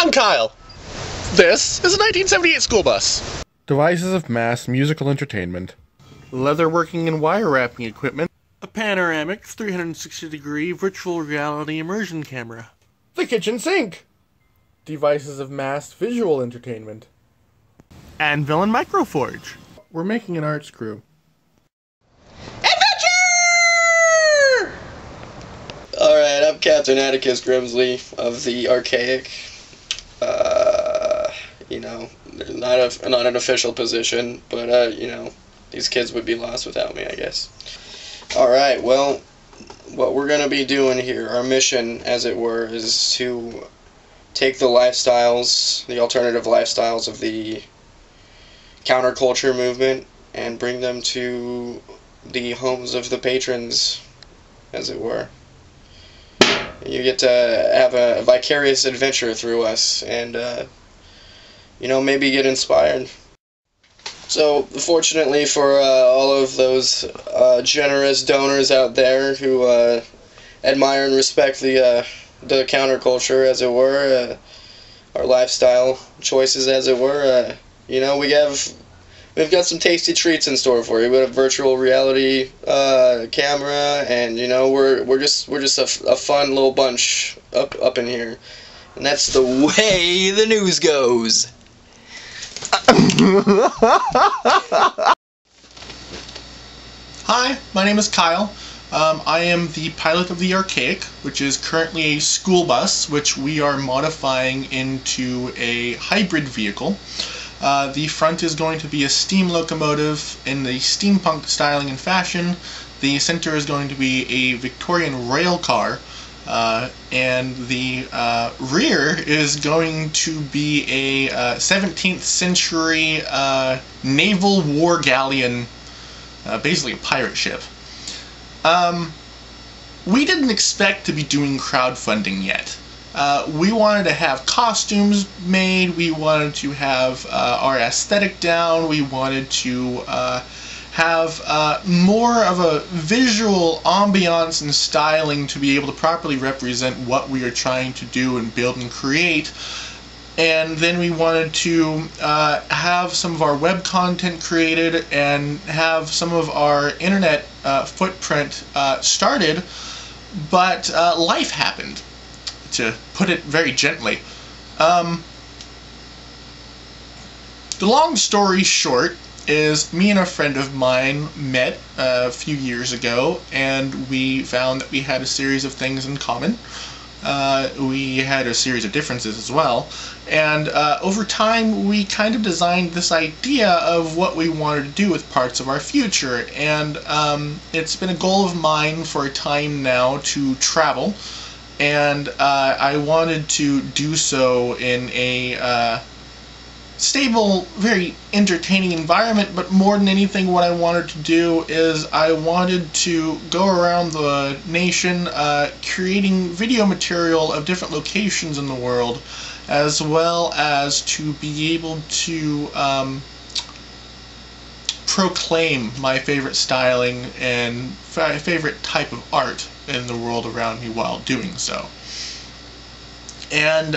I'm Kyle. This is a 1978 school bus. Devices of mass musical entertainment. Leatherworking and wire wrapping equipment. A panoramic 360-degree virtual reality immersion camera. The kitchen sink. Devices of mass visual entertainment. Anvil and Microforge. We're making an art screw. Adventure! Alright, I'm Captain Atticus Grimsley of the Archaic. Not an official position, but, these kids would be lost without me, I guess. Alright, well, what we're going to be doing here, our mission, as it were, is to take the lifestyles, the alternative lifestyles of the counterculture movement, and bring them to the homes of the patrons, as it were. You get to have a vicarious adventure through us, and, maybe get inspired. So, fortunately for all of those generous donors out there who admire and respect the counterculture, as it were, our lifestyle choices, as it were, we've got some tasty treats in store for you. We have a virtual reality camera, and we're just a fun little bunch up in here, and that's the way the news goes. Hi, my name is Kyle. I am the pilot of the Archaic, which is currently a school bus, which we are modifying into a hybrid vehicle. The front is going to be a steam locomotive in the steampunk styling and fashion. The center is going to be a Victorian rail car. And the rear is going to be a 17th century naval war galleon, basically a pirate ship. We didn't expect to be doing crowdfunding yet. We wanted to have costumes made, we wanted to have our aesthetic down, we wanted to have more of a visual ambiance and styling to be able to properly represent what we are trying to do and build and create. And then we wanted to have some of our web content created and have some of our internet footprint started, but life happened, to put it very gently. The long story short is me and a friend of mine met a few years ago, and we found that we had a series of things in common. We had a series of differences as well, and over time we kind of designed this idea of what we wanted to do with parts of our future, and it's been a goal of mine for a time now to travel, and I wanted to do so in a stable, very entertaining environment, but more than anything what I wanted to do is I wanted to go around the nation creating video material of different locations in the world, as well as to be able to proclaim my favorite styling and favorite type of art in the world around me while doing so. And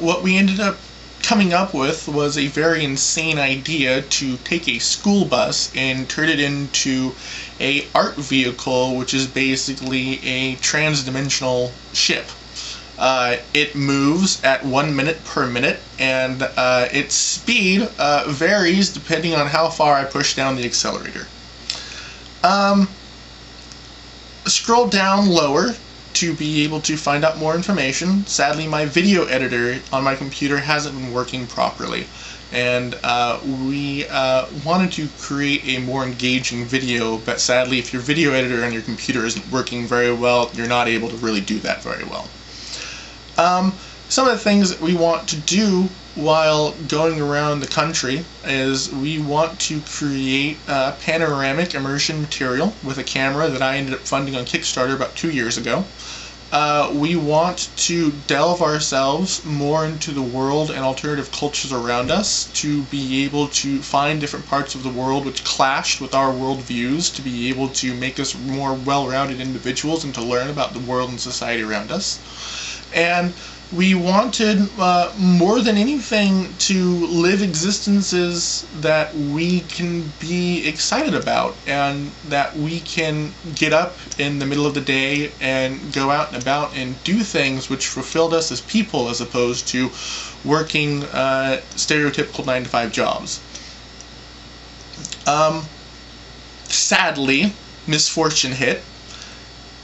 what we ended up coming up with was a very insane idea to take a school bus and turn it into a art vehicle, which is basically a trans-dimensional ship. It moves at 1 minute per minute, and its speed varies depending on how far I push down the accelerator. Scroll down lower to be able to find out more information. Sadly, my video editor on my computer hasn't been working properly, and we wanted to create a more engaging video, but sadly, if your video editor on your computer isn't working very well, you're not able to really do that very well. Some of the things that we want to do while going around the country is we want to create panoramic immersion material with a camera that I ended up funding on Kickstarter about 2 years ago. We want to delve ourselves more into the world and alternative cultures around us to be able to find different parts of the world which clashed with our worldviews, to be able to make us more well-rounded individuals and to learn about the world and society around us. And we wanted more than anything to live existences that we can be excited about, and that we can get up in the middle of the day and go out and about and do things which fulfilled us as people, as opposed to working stereotypical 9-to-5 jobs. Sadly, misfortune hit.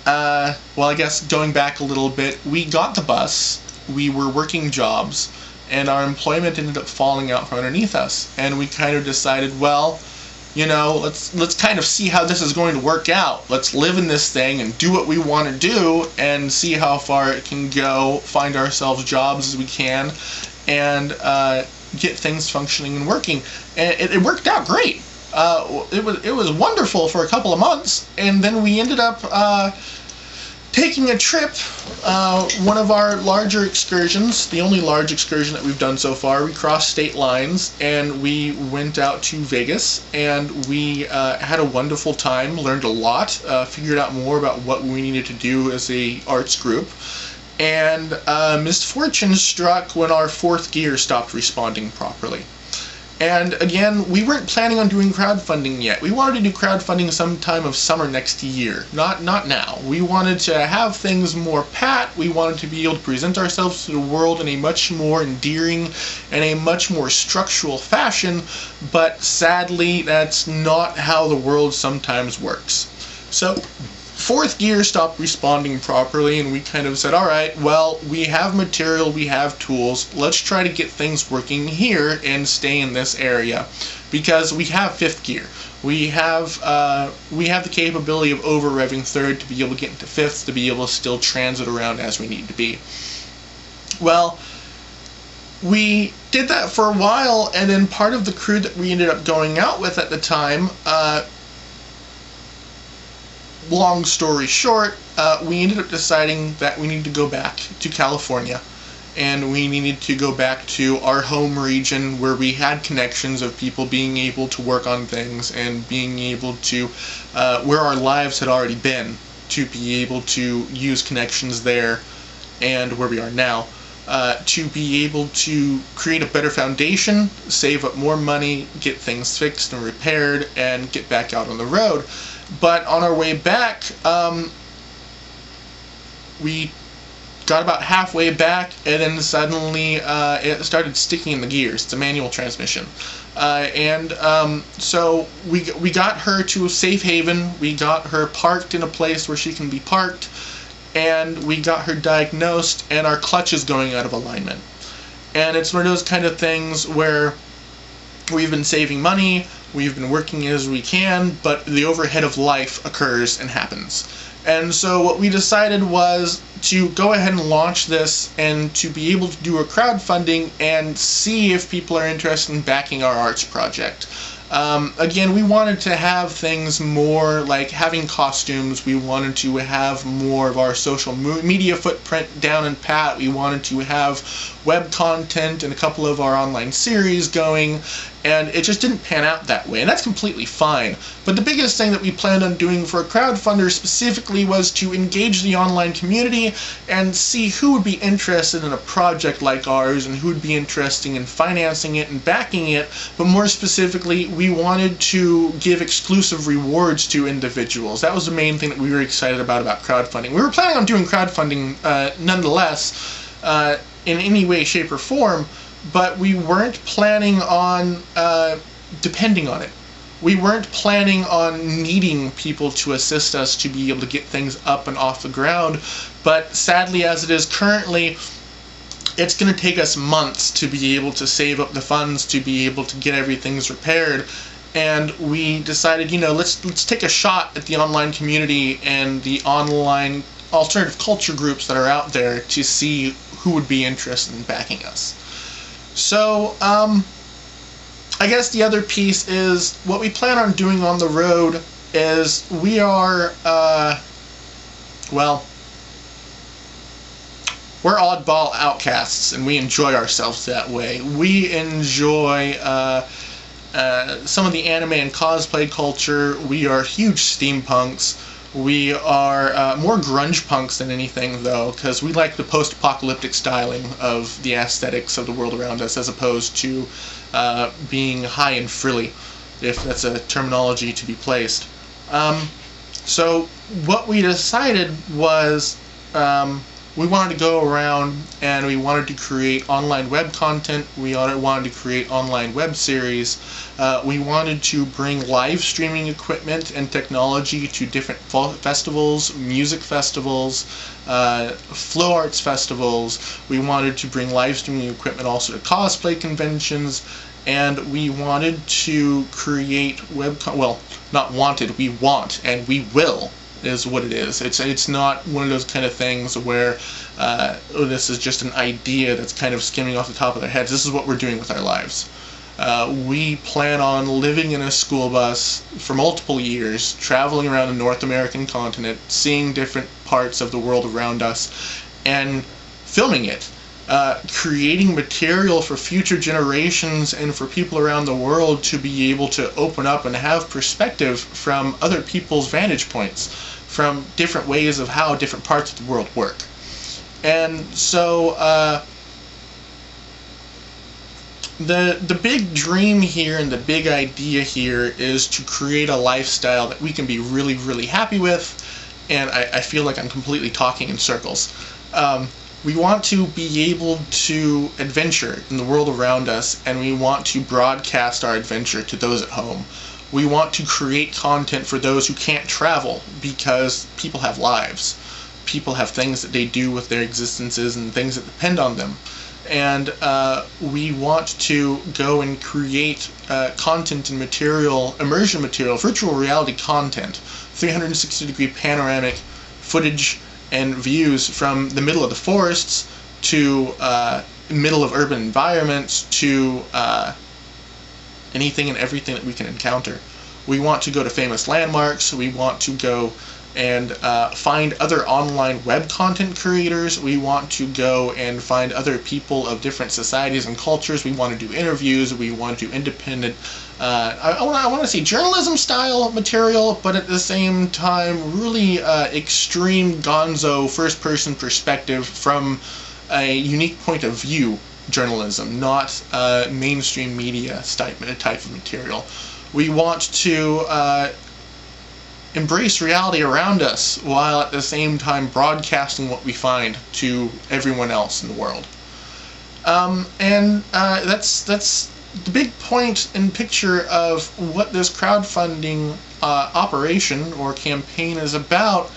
Well, I guess going back a little bit, we got the bus, we were working jobs, and our employment ended up falling out from underneath us. And we kind of decided, well, you know, let's kind of see how this is going to work out. Let's live in this thing and do what we want to do and see how far it can go, find ourselves jobs as we can, and get things functioning and working. And it worked out great. It was wonderful for a couple of months, and then we ended up taking a trip, one of our larger excursions, the only large excursion that we've done so far. We crossed state lines, and we went out to Vegas, and we had a wonderful time, learned a lot, figured out more about what we needed to do as a arts group, and misfortune struck when our fourth gear stopped responding properly. And again, we weren't planning on doing crowdfunding yet. We wanted to do crowdfunding sometime of summer next year, not now. We wanted to have things more pat. We wanted to be able to present ourselves to the world in a much more endearing and a much more structural fashion, but sadly, that's not how the world sometimes works. So, fourth gear stopped responding properly, and we kind of said, all right, well, we have material, we have tools, let's try to get things working here and stay in this area, because we have fifth gear. We have the capability of over-revving third to be able to get into fifth, to be able to still transit around as we need to be. Well, we did that for a while, and then part of the crew that we ended up going out with at the time, long story short, we ended up deciding that we needed to go back to California, and we needed to go back to our home region where we had connections of people being able to work on things and being able to, where our lives had already been, to be able to use connections there and where we are now, to be able to create a better foundation, save up more money, get things fixed and repaired, and get back out on the road. But on our way back, we got about halfway back, and then suddenly it started sticking in the gears. It's a manual transmission. So we got her to a safe haven. We got her parked in a place where she can be parked, and we got her diagnosed, and our clutch is going out of alignment. And it's one of those kind of things where we've been saving money, we've been working as we can, but the overhead of life occurs and happens. And so what we decided was to go ahead and launch this, and to be able to do a crowdfunding and see if people are interested in backing our arts project. Again, we wanted to have things more like having costumes. We wanted to have more of our social media footprint down and pat. We wanted to have web content and a couple of our online series going, and it just didn't pan out that way, and that's completely fine. But the biggest thing that we planned on doing for a crowdfunder specifically was to engage the online community and see who would be interested in a project like ours and who would be interested in financing it and backing it, but more specifically, we wanted to give exclusive rewards to individuals. That was the main thing that we were excited about crowdfunding. We were planning on doing crowdfunding nonetheless, in any way, shape, or form, but we weren't planning on depending on it. We weren't planning on needing people to assist us to be able to get things up and off the ground, but sadly as it is currently, it's going to take us months to be able to save up the funds to be able to get everything repaired. And we decided, you know, let's take a shot at the online community and the online alternative culture groups that are out there to see who would be interested in backing us. So, I guess the other piece is what we plan on doing on the road is we are, well, we're oddball outcasts, and we enjoy ourselves that way. We enjoy some of the anime and cosplay culture. We are huge steampunks. We are more grunge punks than anything, though, because we like the post-apocalyptic styling of the aesthetics of the world around us, as opposed to being high and frilly, if that's a terminology to be placed. So what we decided was we wanted to go around and we wanted to create online web content. We wanted to create online web series. We wanted to bring live streaming equipment and technology to different festivals, music festivals, flow arts festivals. We wanted to bring live streaming equipment also to cosplay conventions. And we wanted to create well, not wanted, we want, and we will, is what it is. It's not one of those kind of things where this is just an idea that's kind of skimming off the top of their heads. This is what we're doing with our lives. We plan on living in a school bus for multiple years, traveling around the North American continent, seeing different parts of the world around us, and filming it. Creating material for future generations and for people around the world to be able to open up and have perspective from other people's vantage points, from different ways of how different parts of the world work. And so the big dream here and the big idea here is to create a lifestyle that we can be really, really happy with, and I feel like I'm completely talking in circles. We want to be able to adventure in the world around us, and we want to broadcast our adventure to those at home. We want to create content for those who can't travel, because people have lives. People have things that they do with their existences and things that depend on them. And we want to go and create content and material, immersion material, virtual reality content, 360-degree panoramic footage and views from the middle of the forests to middle of urban environments to anything and everything that we can encounter. We want to go to famous landmarks. We want to go and find other online web content creators. We want to go and find other people of different societies and cultures. We want to do interviews. We want to do independent, I want to say journalism style material, but at the same time really extreme gonzo first person perspective from a unique point of view journalism, not mainstream media type of material. We want to embrace reality around us while at the same time broadcasting what we find to everyone else in the world. That's the big point and picture of what this crowdfunding operation or campaign is about,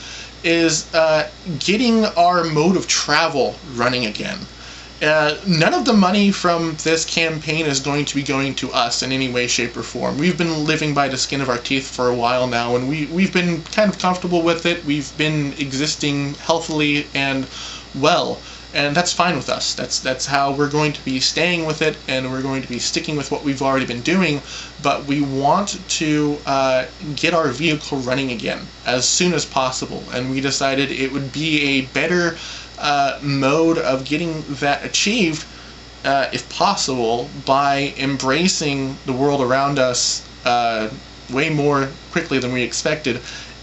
is getting our mode of travel running again. None of the money from this campaign is going to be going to us in any way, shape, or form. We've been living by the skin of our teeth for a while now, and we've been kind of comfortable with it. We've been existing healthily and well, and that's fine with us. That's how we're going to be staying with it, and we're going to be sticking with what we've already been doing. But we want to get our vehicle running again as soon as possible, and we decided it would be a better mode of getting that achieved, if possible, by embracing the world around us way more quickly than we expected,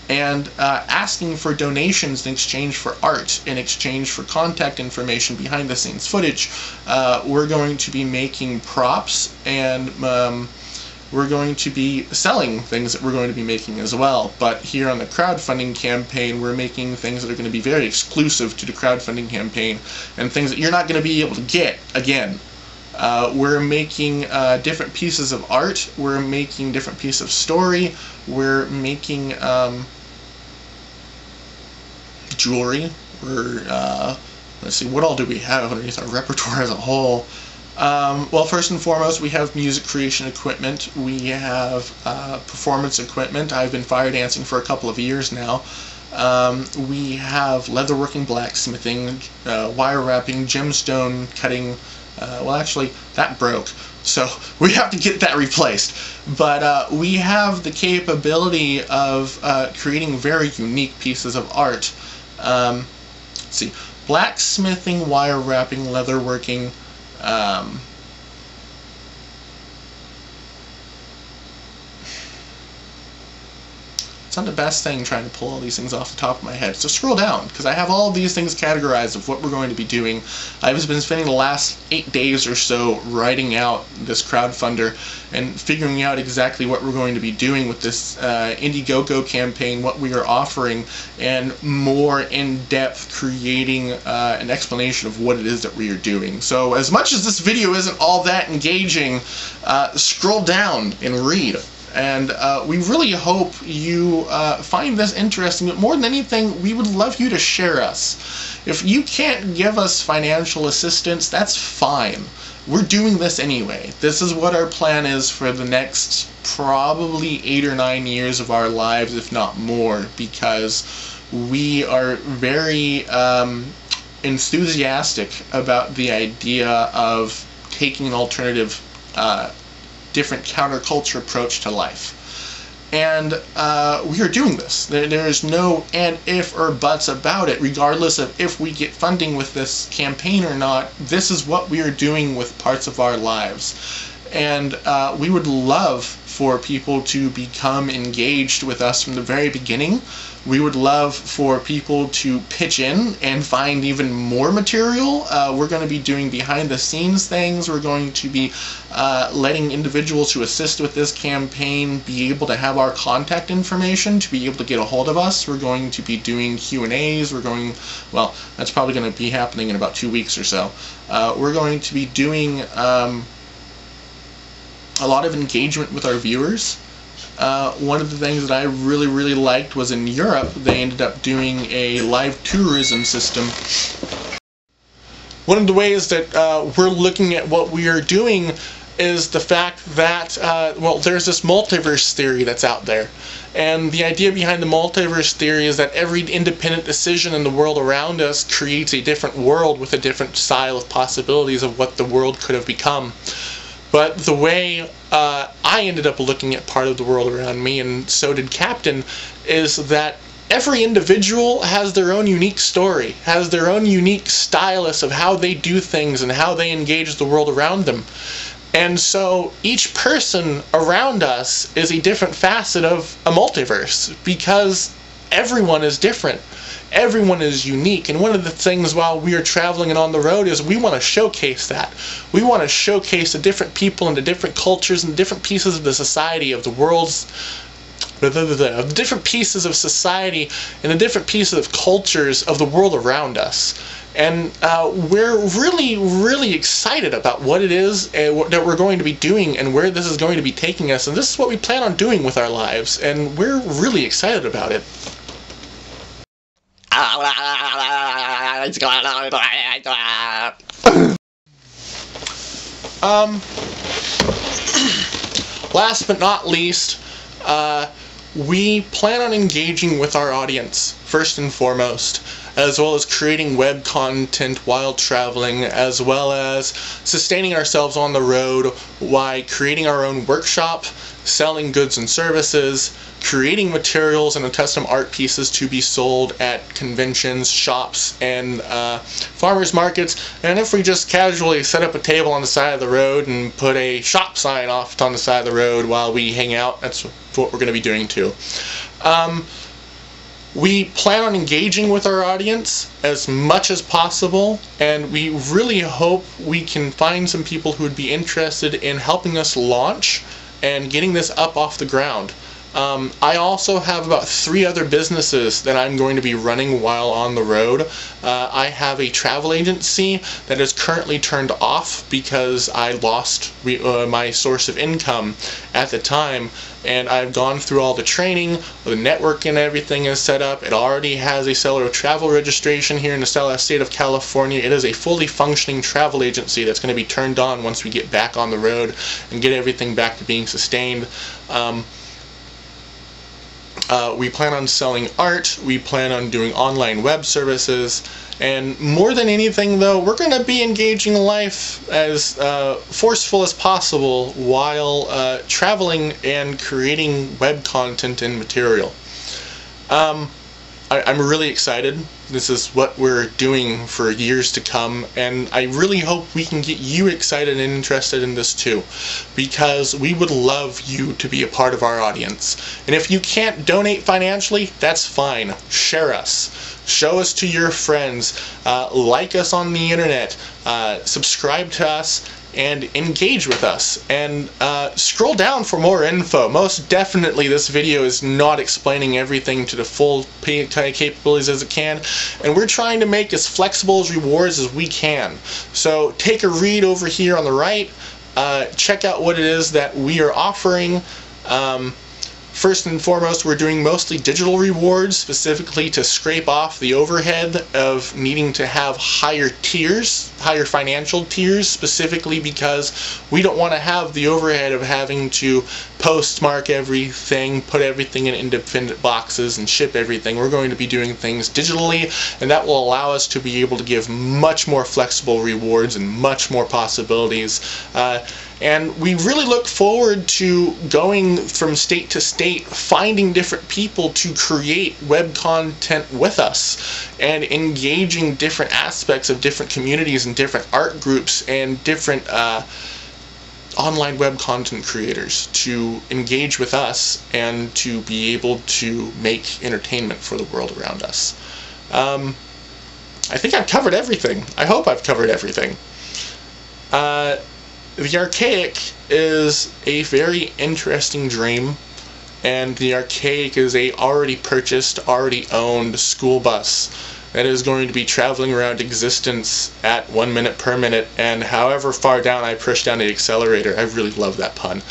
and asking for donations in exchange for art, in exchange for contact information, behind the scenes footage. We're going to be making props, and we're going to be selling things that we're going to be making as well. But here on the crowdfunding campaign, we're making things that are going to be very exclusive to the crowdfunding campaign, and things that you're not going to be able to get again. We're making different pieces of art. We're making different pieces of story. We're making jewelry. Let's see, what all do we have underneath our repertoire as a whole? Well, first and foremost, we have music creation equipment. We have performance equipment. I've been fire dancing for a couple of years now. We have leatherworking, blacksmithing, wire wrapping, gemstone cutting. Well, actually, that broke, so we have to get that replaced. But we have the capability of creating very unique pieces of art. Let's see, blacksmithing, wire wrapping, leatherworking. It's not the best thing trying to pull all these things off the top of my head. So scroll down, because I have all of these things categorized of what we're going to be doing. I've been spending the last 8 days or so writing out this crowdfunder and figuring out exactly what we're going to be doing with this Indiegogo campaign, what we are offering, and more in-depth creating an explanation of what it is that we are doing. So as much as this video isn't all that engaging, scroll down and read. And we really hope you find this interesting, but more than anything, we would love you to share us. If you can't give us financial assistance, that's fine. We're doing this anyway. This is what our plan is for the next probably 8 or 9 years of our lives, if not more, because we are very enthusiastic about the idea of taking an alternative different counterculture approach to life. And we are doing this. There is no and, if, or buts about it. Regardless of if we get funding with this campaign or not, this is what we are doing with parts of our lives. And we would love for people to become engaged with us from the very beginning. We would love for people to pitch in and find even more material. We're going to be doing behind-the-scenes things. We're going to be letting individuals who assist with this campaign be able to have our contact information to be able to get a hold of us. We're going to be doing Q&As. Well, that's probably going to be happening in about 2 weeks or so. We're going to be doing a lot of engagement with our viewers. One of the things that I really liked was in Europe, they ended up doing a live tourism system. One of the ways that we're looking at what we are doing is the fact that, well, there's this multiverse theory that's out there. And the idea behind the multiverse theory is that every independent decision in the world around us creates a different world with a different style of possibilities of what the world could have become. But the way I ended up looking at part of the world around me, and so did Captain, is that every individual has their own unique story, has their own unique stylus of how they do things and how they engage the world around them. And so each person around us is a different facet of a multiverse, because everyone is different. Everyone is unique, and one of the things while we are traveling and on the road is we want to showcase that. We want to showcase the different people and the different cultures and the different pieces of the society of the world's the different pieces of society and the different pieces of cultures of the world around us. And we're really excited about what it is that we're going to be doing and where this is going to be taking us, and this is what we plan on doing with our lives, and we're really excited about it. Last but not least, we plan on engaging with our audience, first and foremost, as well as creating web content while traveling, as well as sustaining ourselves on the road while creating our own workshop, selling goods and services, creating materials and custom art pieces to be sold at conventions, shops, and farmers markets. And if we just casually set up a table on the side of the road and put a shop sign off on the side of the road while we hang out, that's what we're going to be doing too. We plan on engaging with our audience as much as possible, and we really hope we can find some people who would be interested in helping us launch and getting this up off the ground. I also have about 3 other businesses that I'm going to be running while on the road. I have a travel agency that is currently turned off because I lost my source of income at the time, and I've gone through all the training, the network and everything is set up. It already has a seller of travel registration here in the state of California. It is a fully functioning travel agency that's going to be turned on once we get back on the road and get everything back to being sustained. We plan on selling art, we plan on doing online web services, and more than anything though, we're going to be engaging life as forceful as possible while traveling and creating web content and material. I'm really excited. This is what we're doing for years to come, and I really hope we can get you excited and interested in this too, because we would love you to be a part of our audience. And if you can't donate financially, that's fine. Share us. Show us to your friends. Like us on the internet. Subscribe to us. And engage with us, and scroll down for more info. Most definitely this video is not explaining everything to the full capabilities as it can, and we're trying to make as flexible as rewards as we can. So take a read over here on the right, check out what it is that we are offering. First and foremost, we're doing mostly digital rewards, specifically to scrape off the overhead of needing to have higher tiers, higher financial tiers, specifically because we don't want to have the overhead of having to postmark everything, put everything in independent boxes, and ship everything. We're going to be doing things digitally, and that will allow us to be able to give much more flexible rewards and much more possibilities. And we really look forward to going from state to state, finding different people to create web content with us, and engaging different aspects of different communities and different art groups and different online web content creators to engage with us and to be able to make entertainment for the world around us. I think I've covered everything. I hope I've covered everything. The Archaic is a very interesting dream, and the Archaic is a already purchased, already owned school bus that is going to be traveling around existence at 1 minute per minute, and however far down I push down the accelerator. I really love that pun.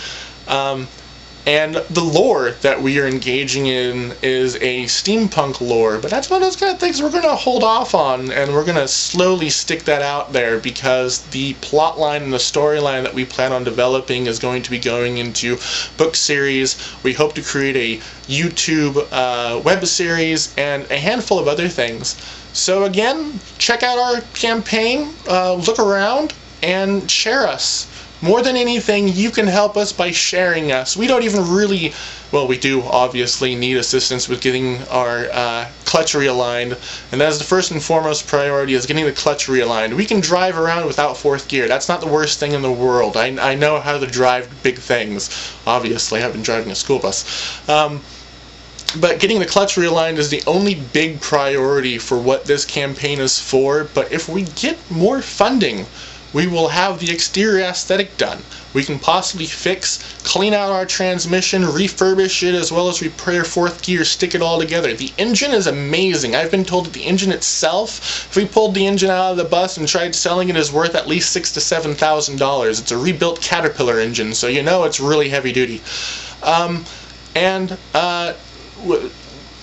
And the lore that we are engaging in is a steampunk lore, but that's one of those kind of things we're going to hold off on, and we're going to slowly stick that out there, because the plot line and the storyline that we plan on developing is going to be going into book series. We hope to create a YouTube web series and a handful of other things. So again, check out our campaign, look around, and share us. More than anything, you can help us by sharing us. We don't even really, well, we do obviously need assistance with getting our clutch realigned, and that is the first and foremost priority, is getting the clutch realigned. We can drive around without fourth gear. That's not the worst thing in the world. I know how to drive big things. Obviously, I've been driving a school bus. But getting the clutch realigned is the only big priority for what this campaign is for. But if we get more funding, we will have the exterior aesthetic done. We can possibly fix, clean out our transmission, refurbish it, as well as repair fourth gear, stick it all together. The engine is amazing. I've been told that the engine itself, if we pulled the engine out of the bus and tried selling it, is worth at least $6,000 to $7,000. It's a rebuilt Caterpillar engine, so you know it's really heavy duty.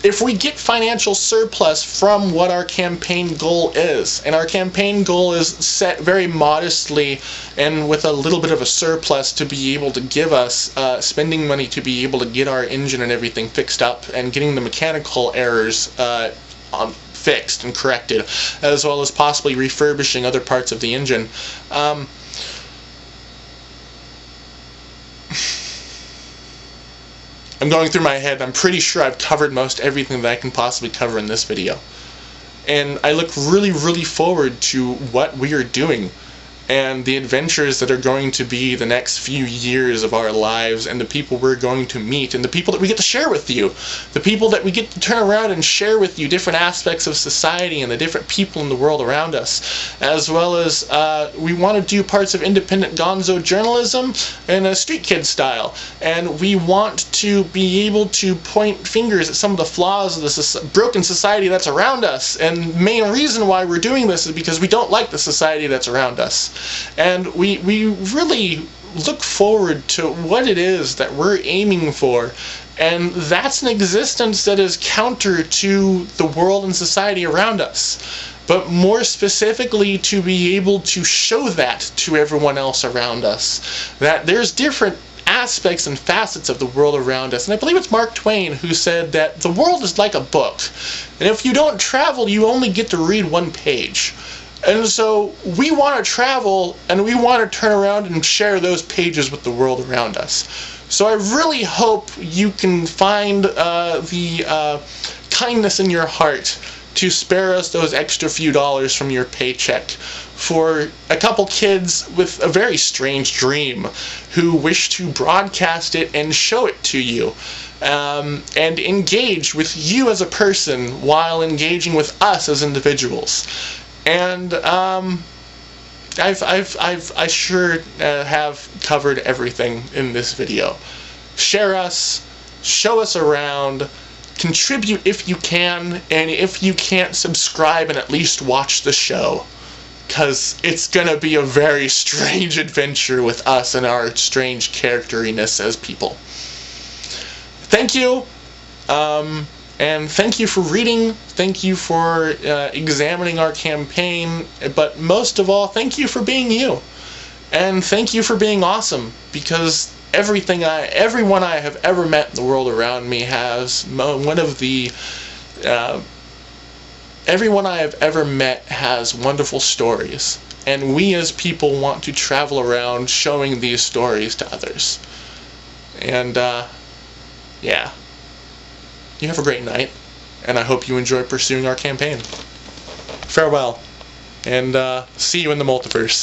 If we get financial surplus from what our campaign goal is, and our campaign goal is set very modestly and with a little bit of a surplus to be able to give us spending money to be able to get our engine and everything fixed up, and getting the mechanical errors fixed and corrected, as well as possibly refurbishing other parts of the engine. I'm going through my head. I'm pretty sure I've covered most everything that I can possibly cover in this video. And I look really, really forward to what we are doing, and the adventures that are going to be the next few years of our lives, and the people we're going to meet, and the people that we get to share with you, the people that we get to turn around and share with you different aspects of society and the different people in the world around us, as well as we want to do parts of independent gonzo journalism in a street kid style, and we want to be able to point fingers at some of the flaws of the broken society that's around us, and the main reason why we're doing this is because we don't like the society that's around us. And we really look forward to what it is that we're aiming for, and that's an existence that is counter to the world and society around us, but more specifically to be able to show that to everyone else around us, that there's different aspects and facets of the world around us. And I believe it's Mark Twain who said that the world is like a book, and if you don't travel, you only get to read one page. And so we want to travel, and we want to turn around and share those pages with the world around us. So I really hope you can find the kindness in your heart to spare us those extra few dollars from your paycheck for a couple kids with a very strange dream who wish to broadcast it and show it to you, and engage with you as a person while engaging with us as individuals. And I sure have covered everything in this video. Share us, show us around, contribute if you can, and if you can't, subscribe and at least watch the show, because it's gonna be a very strange adventure with us and our strange characteriness as people. Thank you, and thank you for reading, thank you for examining our campaign, but most of all, thank you for being you, and thank you for being awesome, because everyone I have ever met in the world around me has everyone I have ever met has wonderful stories, and we as people want to travel around showing these stories to others. And yeah, you have a great night, and I hope you enjoy pursuing our campaign. Farewell, and see you in the multiverse.